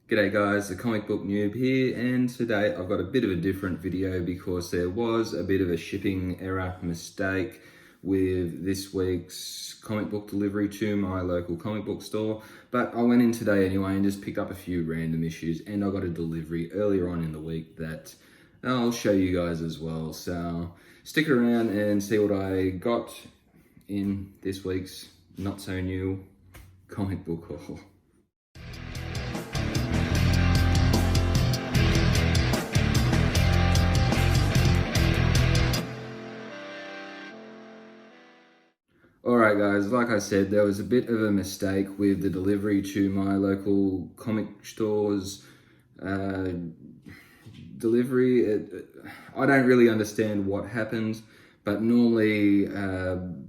G'day guys, the Comic Book Noob here, and today I've got a bit of a different video because there was a bit of a shipping error mistake with this week's comic book delivery to my local comic book store. But I went in today anyway and just picked up a few random issues, and I got a delivery earlier on in the week that I'll show you guys as well. So stick around and see what I got in this week's not so new comic book haul. Alright guys, like I said, there was a bit of a mistake with the delivery to my local comic store's delivery. I don't really understand what happened, but normally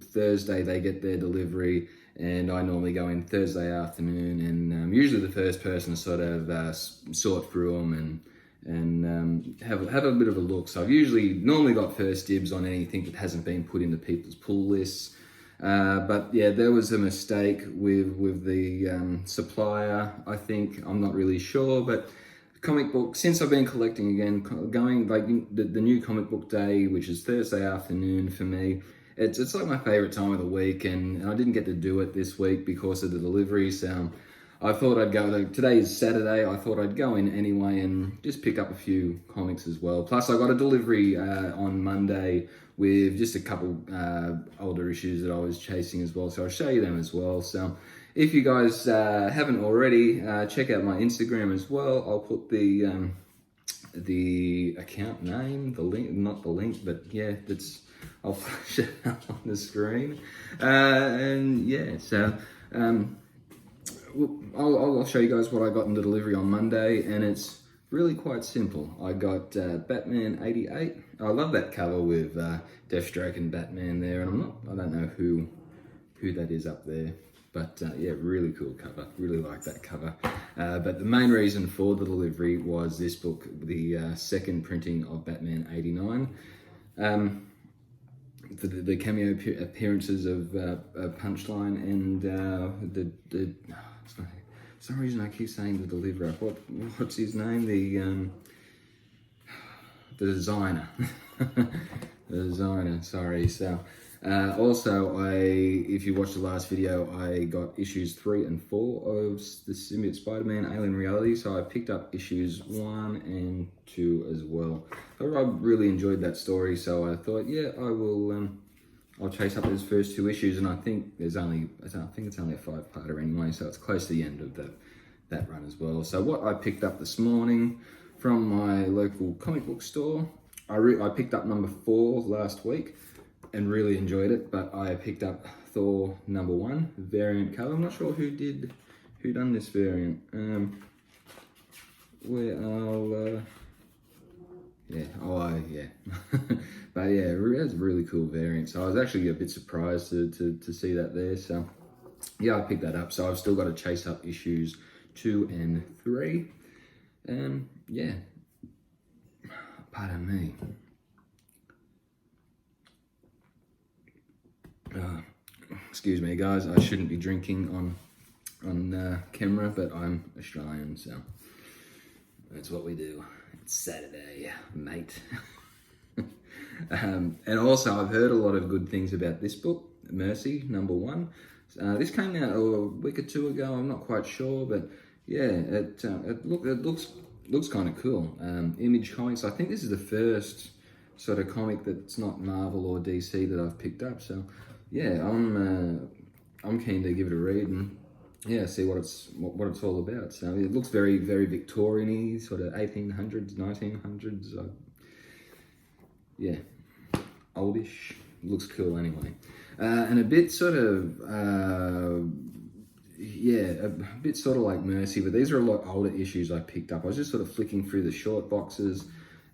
Thursday they get their delivery, and I normally go in Thursday afternoon, and usually the first person to sort of sort through them and have a bit of a look. So I've normally got first dibs on anything that hasn't been put into people's pull lists. But yeah, there was a mistake with the supplier. I think, I'm not really sure, but comic book, since I've been collecting again, going like the new comic book day, which is Thursday afternoon for me, it's like my favorite time of the week, and I didn't get to do it this week because of the delivery. So I thought I'd go, today is Saturday, I thought I'd go in anyway and just pick up a few comics as well. Plus I got a delivery on Monday with just a couple older issues that I was chasing as well, so I'll show you them as well. So if you guys haven't already, check out my Instagram as well. I'll put the account name, the link, not the link, but yeah, I'll flash it up on the screen. And yeah, so I'll show you guys what I got in the delivery on Monday, and it's really quite simple. I got Batman 88. I love that cover with Deathstroke and Batman there, and I don't know who that is up there, but yeah, really cool cover. Really like that cover. But the main reason for the delivery was this book, the second printing of Batman 89. For the cameo appearances of Punchline and for some reason I keep saying the deliverer. What's his name? The designer. The designer. Sorry. So also, if you watched the last video, I got issues 3 and 4 of the Symbiote Spider-Man Alien Reality. So I picked up issues 1 and 2 as well. I really enjoyed that story, so I thought, yeah, I'll chase up those first 2 issues, and I think it's only a 5-parter anyway, so it's close to the end of that run as well. So what I picked up this morning from my local comic book store, I picked up number 4 last week and really enjoyed it, but I picked up Thor number 1 variant cover. I'm not sure who done this variant. But yeah, it's a really cool variant. So I was actually a bit surprised to see that there. So yeah, I picked that up. So I've still got to chase up issues 2 and 3. Yeah, pardon me. Excuse me, guys. I shouldn't be drinking on camera, but I'm Australian, so that's what we do. It's Saturday, mate. And also, I've heard a lot of good things about this book, Mercy, number 1. This came out a week or 2 ago. I'm not quite sure, but yeah, it looks kind of cool. Image Comics. I think this is the first sort of comic that's not Marvel or DC that I've picked up. So yeah, I'm keen to give it a read and yeah, see what it's all about. So it looks very, very Victorian-y, sort of 1800s, 1900s. Yeah, oldish. Looks cool anyway. And a bit sort of, a bit sort of like Mercy, but these are a lot older issues I picked up. I was just sort of flicking through the short boxes,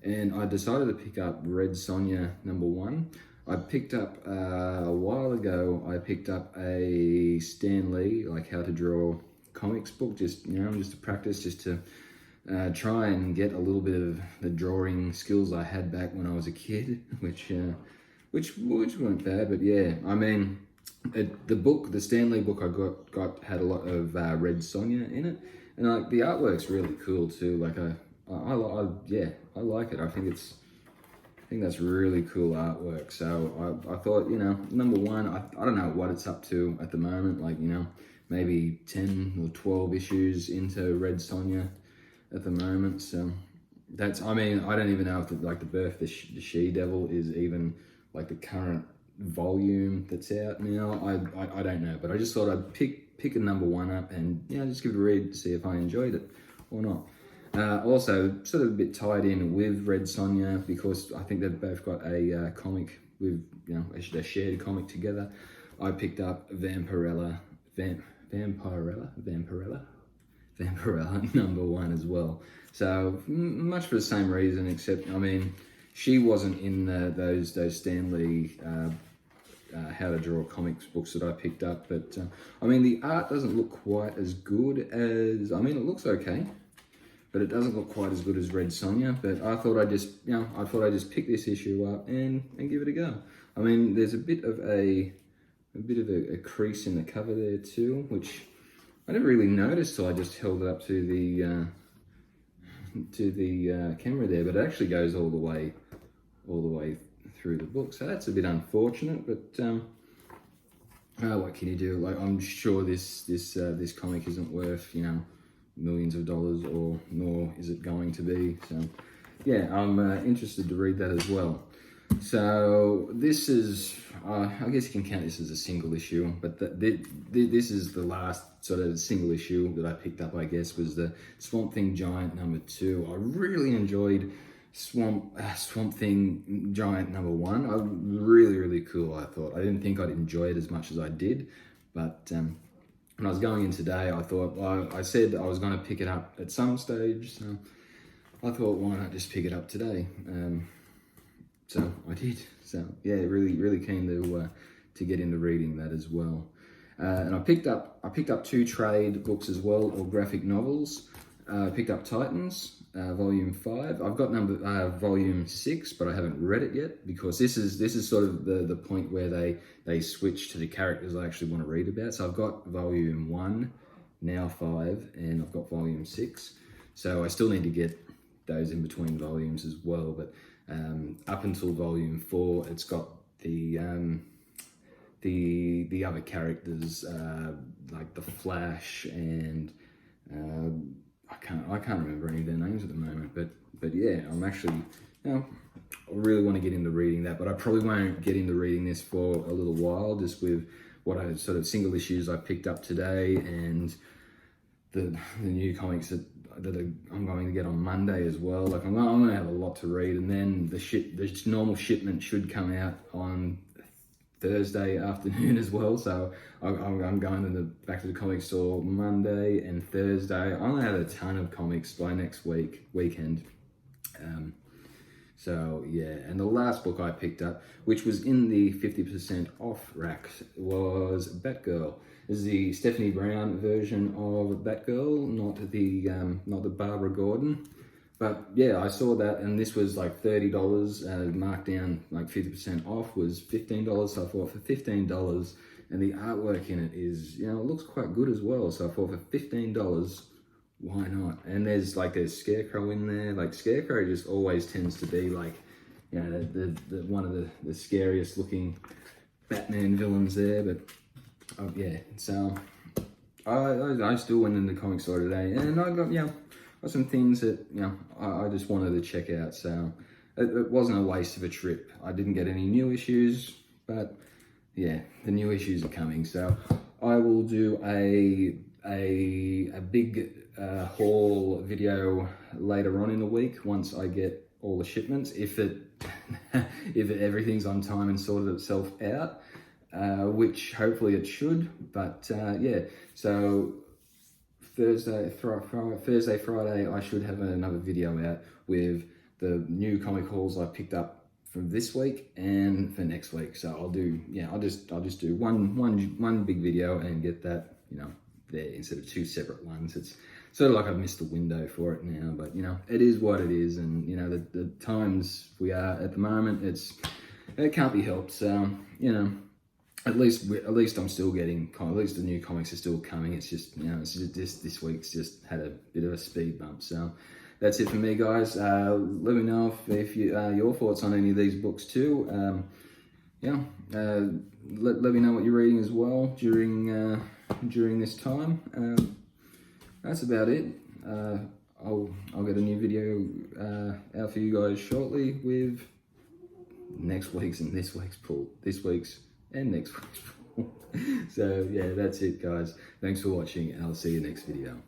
and I decided to pick up Red Sonja number 1. I picked up, a while ago, I picked up a Stan Lee, like how to draw comics book, just to practice, just to try and get a little bit of the drawing skills I had back when I was a kid, which weren't bad, but yeah, I mean, the Stan Lee book I got had a lot of Red Sonja in it, and like the artwork's really cool too. Like yeah, I like it. I think that's really cool artwork. So I thought, number one, I don't know what it's up to at the moment. Like, maybe 10 or 12 issues into Red Sonja at the moment. So I don't even know if the Birth of the She-Devil is even like the current volume that's out now. I don't know, but I just thought I'd pick a number one up and just give it a read to see if I enjoyed it or not. Also, sort of a bit tied in with Red Sonja because I think they've both got a comic with, a shared comic together. I picked up Vampirella number one as well. So much for the same reason, except she wasn't in those Stan Lee How to Draw Comics books that I picked up, but the art doesn't look quite as good as it looks okay, but it doesn't look quite as good as Red Sonja. But I thought I'd just pick this issue up and give it a go. There's a bit of a crease in the cover there too, which I never really noticed till I just held it up to the camera there, but it actually goes all the way through the book. So that's a bit unfortunate, but what can you do? Like, I'm sure this comic isn't worth millions of dollars, nor is it going to be. So yeah, I'm interested to read that as well. So this is, I guess you can count this as a single issue, but this is the last sort of single issue that I picked up, I guess, was the Swamp Thing Giant number 2. I really enjoyed Swamp Thing Giant number 1. Really cool, I thought. I didn't think I'd enjoy it as much as I did, but when I was going in today, I thought, I said I was going to pick it up at some stage, so I thought, why not just pick it up today? So I did. So yeah, really keen to get into reading that as well. And I picked up 2 trade books as well, or graphic novels. I picked up Titans, volume 5. I've got volume 6, but I haven't read it yet because this is sort of the point where they switch to the characters I actually want to read about. So I've got volume 1, now 5, and I've got volume 6. So I still need to get those in between volumes as well, but up until volume 4, it's got the other characters like the Flash and I can't remember any of their names at the moment, but yeah, I'm actually I really want to get into reading that, but I probably won't get into reading this for a little while, just with what I sort of single issues I picked up today and the new comics that I'm going to get on Monday as well. Like I'm going to have a lot to read, and then the normal shipment should come out on Thursday afternoon as well. So I'm going back to the comic store Monday and Thursday. I'm going to have a ton of comics by next weekend. So yeah, and the last book I picked up, which was in the 50% off rack, was Batgirl. This is the Stephanie Brown version of Batgirl, not the Barbara Gordon. But yeah, I saw that, and this was like $30, marked down like 50% off was $15. So I thought for $15, and the artwork in it is, it looks quite good as well. So I thought for $15, why not? And there's Scarecrow in there. Like Scarecrow just always tends to be like, the one of the scariest looking Batman villains there. But yeah, so I still went in the comic store today, and I got some things that I just wanted to check out. So it wasn't a waste of a trip. I didn't get any new issues, but yeah, the new issues are coming. So I will do a big haul video later on in the week once I get all the shipments, if everything's on time and sorted itself out, which hopefully it should. But yeah, so Thursday, Friday, I should have another video out with the new comic hauls I picked up from this week and for next week. So I'll just do one big video and get that there instead of 2 separate ones. It's sort of like I've missed the window for it now, but it is what it is, and the times we are at the moment, it can't be helped. So at least I'm still getting, at least the new comics are still coming. It's just, it's just this week's just had a bit of a speed bump. So that's it for me, guys. Let me know if you your thoughts on any of these books too. Let me know what you're reading as well during this time. That's about it. I'll get a new video out for you guys shortly with next week's and this week's pull, this week's and next week's pull. So yeah, that's it, guys. Thanks for watching, and I'll see you next video.